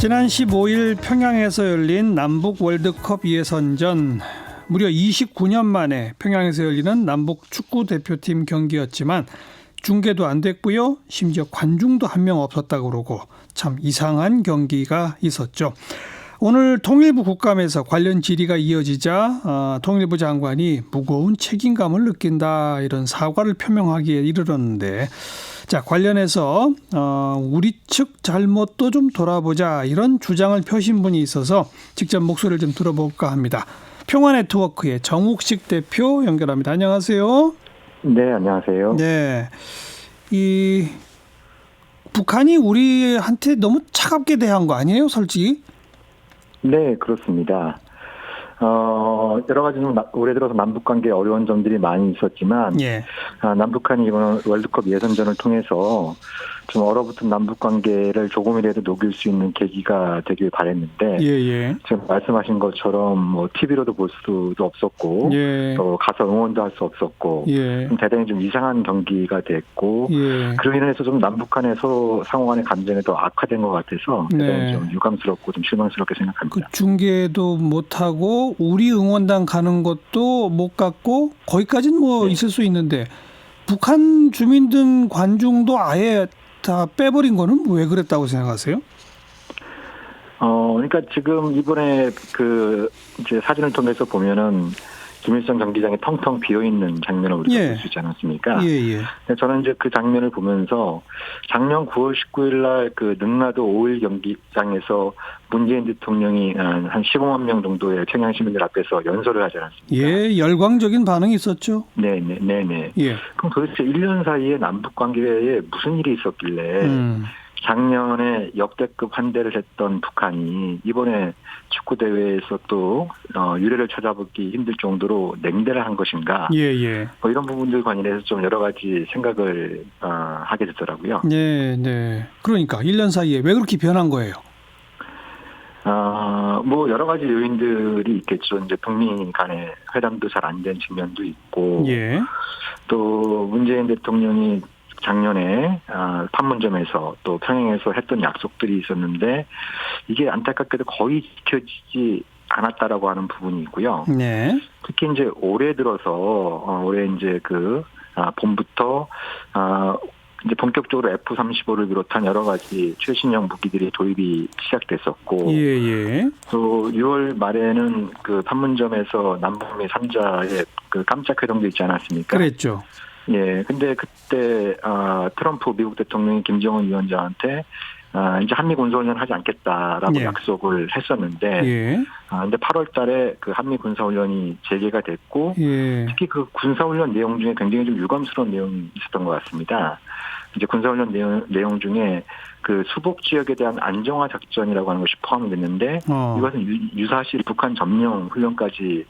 지난 15일 평양에서 열린 남북 월드컵 예선전, 무려 29년 만에 평양에서 열리는 남북 축구 대표팀 경기였지만 중계도 안 됐고요. 심지어 관중도 한 명 없었다고 그러고 참 이상한 경기가 있었죠. 오늘 통일부 국감에서 관련 질의가 이어지자 통일부 장관이 무거운 책임감을 느낀다, 이런 사과를 표명하기에 이르렀는데, 자, 관련해서 우리 측 잘못도 좀 돌아보자, 이런 주장을 펴신 분이 있어서 직접 목소리를 좀 들어볼까 합니다. 평화네트워크의 정욱식 대표 연결합니다. 안녕하세요. 네, 안녕하세요. 네, 이 북한이 우리한테 너무 차갑게 대한 거 아니에요, 솔직히? 네, 그렇습니다. 여러 가지 좀 올해 들어서 남북 관계에 어려운 점들이 많이 있었지만, 예. 남북한이 이번 월드컵 예선전을 통해서 좀 얼어붙은 남북 관계를 조금이라도 녹일 수 있는 계기가 되길 바랬는데, 예. 지금 말씀하신 것처럼 뭐 TV로도 볼 수도 없었고, 예. 또 가서 응원도 할 수 없었고, 예. 좀 대단히 좀 이상한 경기가 됐고, 예. 그로 인해서 좀 남북한의 서로 상호간의 감정이 더 악화된 것 같아서 대단히 네. 좀 유감스럽고 좀 실망스럽게 생각합니다. 그 중계도 못하고 우리 응원단 가는 것도 못 갔고 거기까지는 뭐 네. 있을 수 있는데, 북한 주민들 관중도 아예 다 빼버린 거는 왜 그랬다고 생각하세요? 그러니까 지금 이번에 이제 사진을 통해서 보면은 김일성 경기장이 텅텅 비어 있는 장면을 우리가 예. 볼 수 있지 않았습니까? 예. 근데 저는 이제 그 장면을 보면서 작년 9월 19일 날 그 능라도 5일 경기장에서 문재인 대통령이 한 15만 명 정도의 평양 시민들 앞에서 연설을 하지 않았습니까? 예, 열광적인 반응이 있었죠. 네. 예. 그럼 도대체 1년 사이에 남북 관계에 무슨 일이 있었길래 작년에 역대급 환대를 했던 북한이 이번에 축구 대회에서 또 유례를 찾아보기 힘들 정도로 냉대를 한 것인가? 예. 뭐 이런 부분들 관련해서 좀 여러 가지 생각을 하게 되더라고요. 네. 그러니까 1년 사이에 왜 그렇게 변한 거예요? 뭐 여러 가지 요인들이 있겠죠. 이제 북미 간의 회담도 잘 안 된 측면도 있고, 예. 또 문재인 대통령이 작년에 판문점에서 또 평양에서 했던 약속들이 있었는데 이게 안타깝게도 거의 지켜지지 않았다라고 하는 부분이 있고요. 네. 특히 이제 올해 들어서 올해 이제 봄부터 이제 본격적으로 F-35를 비롯한 여러 가지 최신형 무기들이 도입이 시작됐었고, 예. 또 6월 말에는 그 판문점에서 남북미 3자의 그 깜짝 회동도 있지 않았습니까? 그랬죠. 예, 근데 그때 트럼프 미국 대통령이 김정은 위원장한테 이제 한미 군사훈련 하지 않겠다라고 예. 약속을 했었는데, 예. 근데 8월달에 그 한미 군사훈련이 재개가 됐고, 예. 특히 그 군사훈련 내용 중에 굉장히 좀 유감스러운 내용이 있었던 것 같습니다. 이제 군사훈련 내용 중에 그 수복 지역에 대한 안정화 작전이라고 하는 것이 포함이 됐는데, 이것은 유사시 북한 점령 훈련까지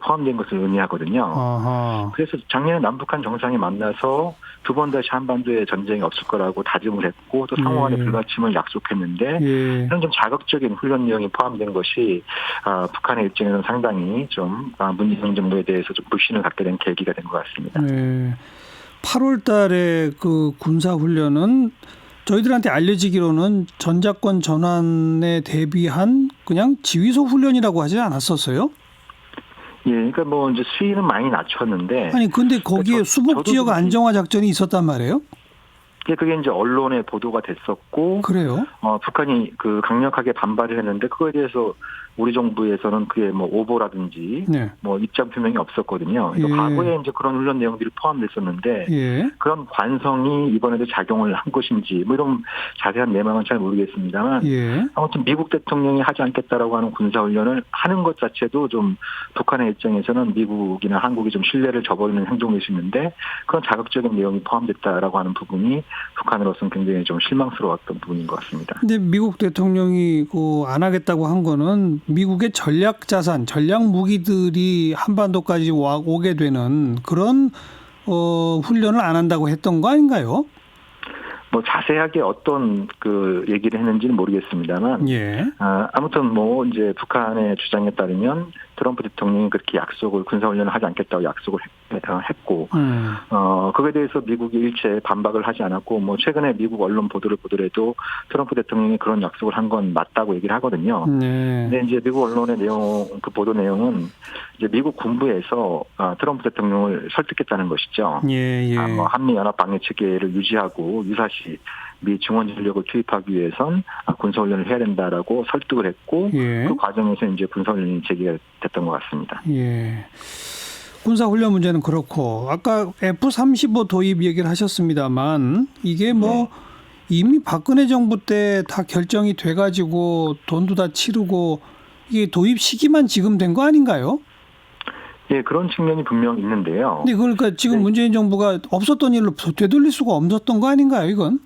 포함된 것을 의미하거든요. 아하. 그래서 작년에 남북한 정상이 만나서 두 번 다시 한반도에 전쟁이 없을 거라고 다짐을 했고, 또 상호간의 불가침을 약속했는데, 이런 좀 자극적인 훈련 내용이 포함된 것이 북한의 입장에서는 상당히 좀 문재인 정부에 대해서 좀 불신을 갖게 된 계기가 된 것 같습니다. 네. 8월 달에 그 군사훈련은 저희들한테 알려지기로는 전작권 전환에 대비한 그냥 지휘소 훈련이라고 하지 않았었어요? 예, 그러니까 뭐 이제 수위는 많이 낮췄는데. 아니, 근데 거기에 수복 지역 안정화 작전이 있었단 말이에요? 그게 이제 언론에 보도가 됐었고. 그래요? 북한이 강력하게 반발을 했는데 그거에 대해서 우리 정부에서는 그게 뭐 오보라든지 네. 뭐 입장 표명이 없었거든요. 그러니까 과거에 이제 그런 훈련 내용들이 포함됐었는데 그런 관성이 이번에도 작용을 한 것인지 뭐 이런 자세한 내막은 잘 모르겠습니다만 아무튼 미국 대통령이 하지 않겠다라고 하는 군사훈련을 하는 것 자체도 좀 북한의 입장에서는 미국이나 한국이 좀 신뢰를 저버리는 행동일 수 있는데, 그런 자극적인 내용이 포함됐다라고 하는 부분이 북한으로서는 굉장히 좀 실망스러웠던 부분인 것 같습니다. 근데 미국 대통령이 안 하겠다고 한 거는 미국의 전략 자산, 전략 무기들이 한반도까지 오게 되는 그런 훈련을 안 한다고 했던 거 아닌가요? 뭐 자세하게 어떤 얘기를 했는지는 모르겠습니다만, 아무튼 뭐 이제 북한의 주장에 따르면 트럼프 대통령이 그렇게 군사훈련을 하지 않겠다고 약속을 했고, 했고, 그거에 대해서 미국이 일체 반박을 하지 않았고, 뭐 최근에 미국 언론 보도를 보더라도 트럼프 대통령이 그런 약속을 한 건 맞다고 얘기를 하거든요. 네. 근데 이제 미국 언론의 그 보도 내용은 이제 미국 군부에서 트럼프 대통령을 설득했다는 것이죠. 예, 예. 뭐 한미 연합 방위 체계를 유지하고 유사시 미 증원 전력을 투입하기 위해선 군사훈련을 해야 된다라고 설득을 했고, 예. 그 과정에서 이제 군사훈련이 제기가 됐던 것 같습니다. 예. 군사훈련 문제는 그렇고, 아까 F-35 도입 얘기를 하셨습니다만, 이게 뭐 이미 박근혜 정부 때 다 결정이 돼가지고 돈도 다 치르고, 이게 도입 시기만 지금 된 거 아닌가요? 예, 그런 측면이 분명 있는데요. 근데 그러니까 지금 문재인 정부가 없었던 일로 되돌릴 수가 없었던 거 아닌가요, 이건?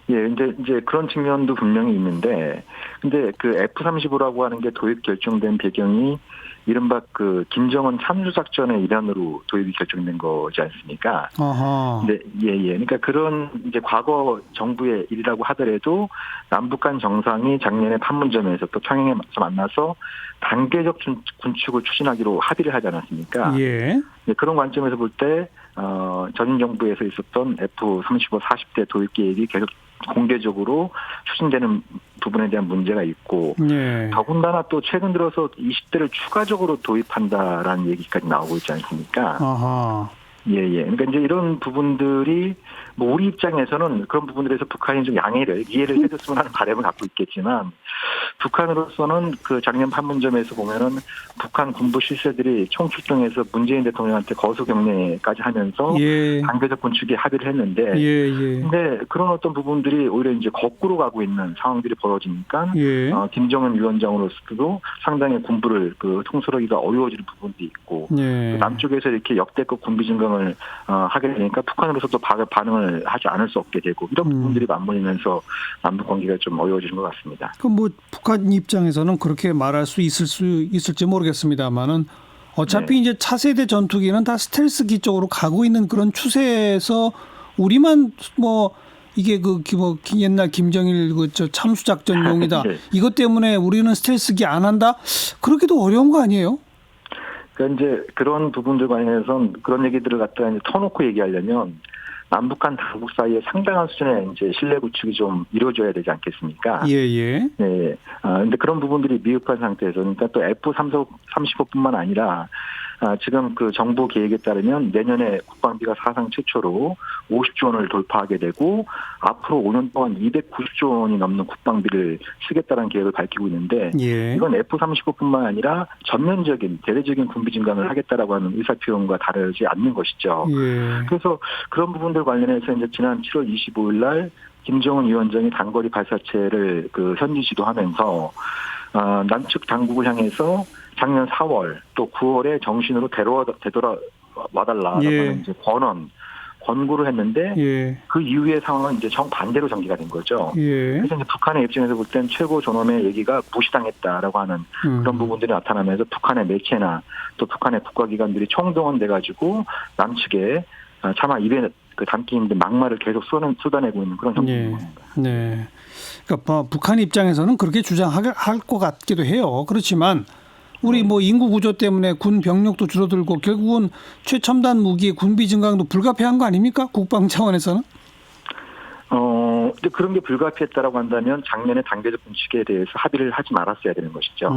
예, 이제 그런 측면도 분명히 있는데, 근데 그 F-35라고 하는 게 도입 결정된 배경이 이른바 그 김정은 참수작전의 일환으로 도입이 결정된 거지 않습니까? 아하. 네, 예. 그러니까 그런 이제 과거 정부의 일이라고 하더라도 남북 간 정상이 작년에 판문점에서 또 평양에서 만나서 단계적 군축을 추진하기로 합의를 하지 않았습니까? 예. 네, 그런 관점에서 볼 때, 전임 정부에서 있었던 F-35 40대 도입 계획이 계속 공개적으로 추진되는 부분에 대한 문제가 있고, 예. 더군다나 또 최근 들어서 20대를 추가적으로 도입한다라는 얘기까지 나오고 있지 않습니까? 아하. 예. 그러니까 이제 이런 부분들이 뭐 우리 입장에서는 그런 부분들에서 북한이 좀 이해를 해줬으면 하는 바람을 갖고 있겠지만, 북한으로서는 그 작년 판문점에서 보면은 북한 군부 실세들이 총출동해서 문재인 대통령한테 거수 경례까지 하면서 단계적 군축에 합의를 했는데, 근데 그런 어떤 부분들이 오히려 이제 거꾸로 가고 있는 상황들이 벌어지니까 김정은 위원장으로서도 상당히 군부를 그 통솔하기가 어려워지는 부분도 있고, 남쪽에서 이렇게 역대급 군비 증강을 하게 되니까 북한으로서도 반응을 하지 않을 수 없게 되고, 이런 부분들이 맞물리면서 남북 관계가 좀 어려워지는 것 같습니다. 그럼 뭐 북한 입장에서는 그렇게 말할 수 있을지 모르겠습니다만은 어차피 이제 차세대 전투기는 다 스텔스기 쪽으로 가고 있는 그런 추세에서 우리만 뭐 이게 뭐 옛날 김정일 참수작전용이다. 이것 때문에 우리는 스텔스기 안 한다. 그러기도 어려운 거 아니에요? 그러니까 이제 그런 부분들 관련해서는 그런 얘기들을 갖다가 이제 터놓고 얘기하려면 남북한 당국 사이에 상당한 수준의 이제 신뢰 구축이 좀 이루어져야 되지 않겠습니까? 네. 근데 그런 부분들이 미흡한 상태에서, 그러니까 또 F-35뿐만 아니라 지금 그 정부 계획에 따르면 내년에 국방비가 사상 최초로 50조 원을 돌파하게 되고, 앞으로 5년 동안 290조 원이 넘는 국방비를 쓰겠다는 계획을 밝히고 있는데, 이건 F-35뿐만 아니라 전면적인 대대적인 군비 증강을 하겠다라고 하는 의사표현과 다르지 않는 것이죠. 그래서 그런 부분들 관련해서 이제 지난 7월 25일 날 김정은 위원장이 단거리 발사체를 그 현지 지도하면서 남측 당국을 향해서 작년 4월 또 9월에 정신으로 되돌아와달라라고 하는 이제 권고를 했는데, 그 이후의 상황은 이제 정반대로 전개가 된 거죠. 그래서 이제 북한의 입장에서 볼 땐 최고 존엄의 얘기가 무시당했다라고 하는 그런 부분들이 나타나면서 북한의 매체나 또 북한의 국가기관들이 총동원돼가지고 남측에 차마 입에 담기 힘든 막말을 계속 쏟아내고 있는 그런 형국입니다. 그러니까 북한 입장에서는 그렇게 주장할 것 같기도 해요. 그렇지만 우리 뭐 인구 구조 때문에 군 병력도 줄어들고 결국은 최첨단 무기 군비 증강도 불가피한 거 아닙니까? 국방 차원에서는? 근데 그런 게 불가피했다라고 한다면 작년에 단계적 군축에 대해서 합의를 하지 말았어야 되는 것이죠.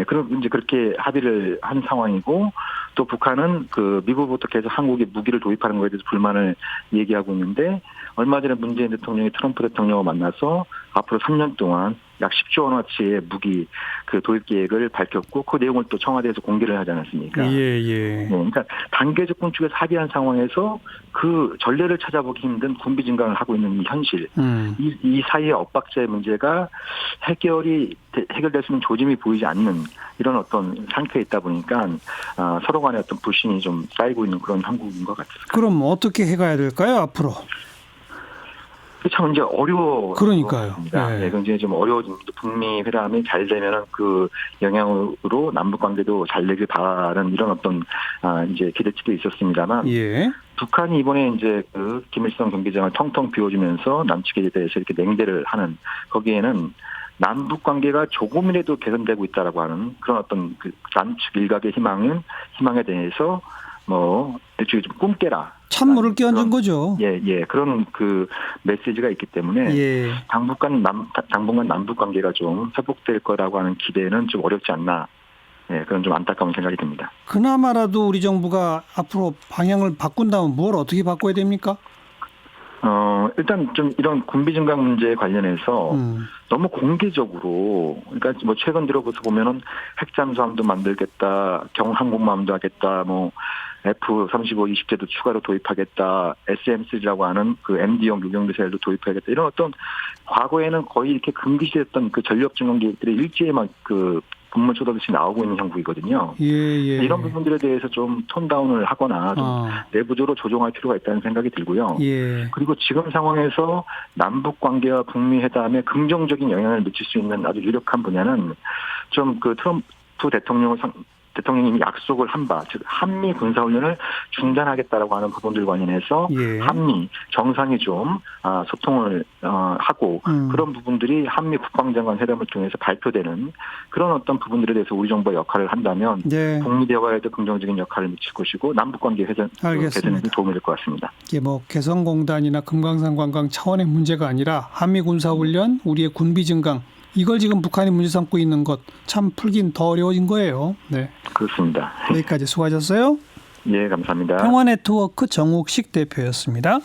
그럼 이제 그렇게 합의를 한 상황이고, 또 북한은 그 미국부터 계속 한국에 무기를 도입하는 것에 대해서 불만을 얘기하고 있는데, 얼마 전에 문재인 대통령이 트럼프 대통령과 만나서 앞으로 3년 동안 약 10조 원어치의 무기 그 도입 계획을 밝혔고, 그 내용을 또 청와대에서 공개를 하지 않았습니까? 그러니까 단계적 군축에서 합의한 상황에서 그 전례를 찾아보기 힘든 군비 증강을 하고 있는 이 현실, 이 사이의 엇박자의 문제가 해결될 수 있는 조짐이 보이지 않는 이런 어떤 상태에 있다 보니까 서로 간의 어떤 불신이 좀 쌓이고 있는 그런 한국인 것 같습니다. 그럼 어떻게 해가야 될까요, 앞으로? 참 이제 어려워. 그러니까요. 굉장히 좀 어려워집니다. 북미 회담이 잘 되면은 그 영향으로 남북 관계도 잘 되길 바라는 이런 어떤 이제 기대치도 있었습니다만, 북한이 이번에 이제 그 김일성 경기장을 텅텅 비워주면서 남측에 대해서 이렇게 냉대를 하는, 거기에는 남북 관계가 조금이라도 개선되고 있다라고 하는 그런 어떤 그 남측 일각의 희망에 대해서 뭐 일종의 좀 꿈깨라. 찬물을 끼얹은 거죠. 그런 그 메시지가 있기 때문에 당분간 남북 관계가 좀 회복될 거라고 하는 기대는 좀 어렵지 않나. 그런 좀 안타까운 생각이 듭니다. 그나마라도 우리 정부가 앞으로 방향을 바꾼다면 뭘 어떻게 바꿔야 됩니까? 일단 좀 이런 군비 증강 문제에 관련해서 너무 공개적으로, 그러니까 뭐 최근 들어서 보면은 핵잠수함도 만들겠다, 경항공모함도 하겠다, 뭐 F-35 20대도 추가로 도입하겠다, SM-3라고 하는 그 MD용 유경 미사일도 도입하겠다, 이런 어떤 과거에는 거의 이렇게 금기시했던 그 전력 증강 계획들이 일제히 막 그 분물 쏟아듯이 나오고 있는 형국이거든요. 이런 부분들에 대해서 좀 톤다운을 하거나 좀 내부적으로 조정할 필요가 있다는 생각이 들고요. 그리고 지금 상황에서 남북 관계와 북미 회담에 긍정적인 영향을 미칠 수 있는 아주 유력한 분야는 좀 그 트럼프 대통령이 약속을 한 바, 즉 한미 군사훈련을 중단하겠다라고 하는 부분들 관련해서 한미 정상이 좀 소통을 하고 그런 부분들이 한미 국방장관 회담을 통해서 발표되는 그런 어떤 부분들에 대해서 우리 정부가 역할을 한다면 북미 대화에도 긍정적인 역할을 미칠 것이고 남북관계 개선에 도움이 될 것 같습니다. 이게 뭐 개성공단이나 금강산 관광 차원의 문제가 아니라 한미 군사훈련, 우리의 군비 증강, 이걸 지금 북한이 문제 삼고 있는 것 참 풀긴 더 어려워진 거예요. 네, 그렇습니다. 여기까지 수고하셨어요. 감사합니다. 평화네트워크 정옥식 대표였습니다.